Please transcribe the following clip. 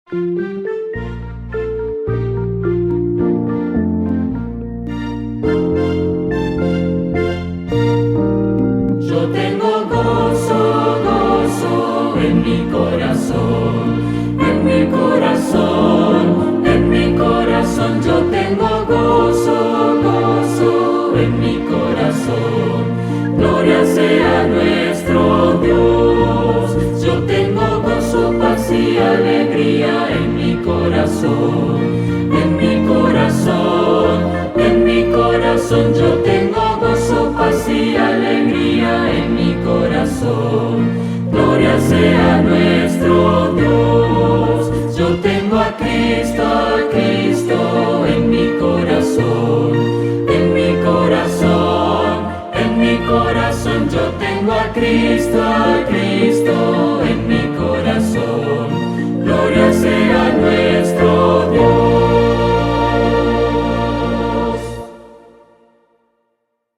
Yo tengo gozo, gozo en mi corazón, en mi corazón, en mi corazón. Yo tengo gozo, gozo en mi corazón. Gloria sea nuestro Dios. Yo tengo gozo, paz y alegría en mi corazón, en mi corazón, en mi corazón. Yo tengo gozo, paz y alegría en mi corazón. Gloria sea nuestro Dios. Yo tengo a Cristo en mi corazón, en mi corazón, en mi corazón. Yo tengo a Cristo en mi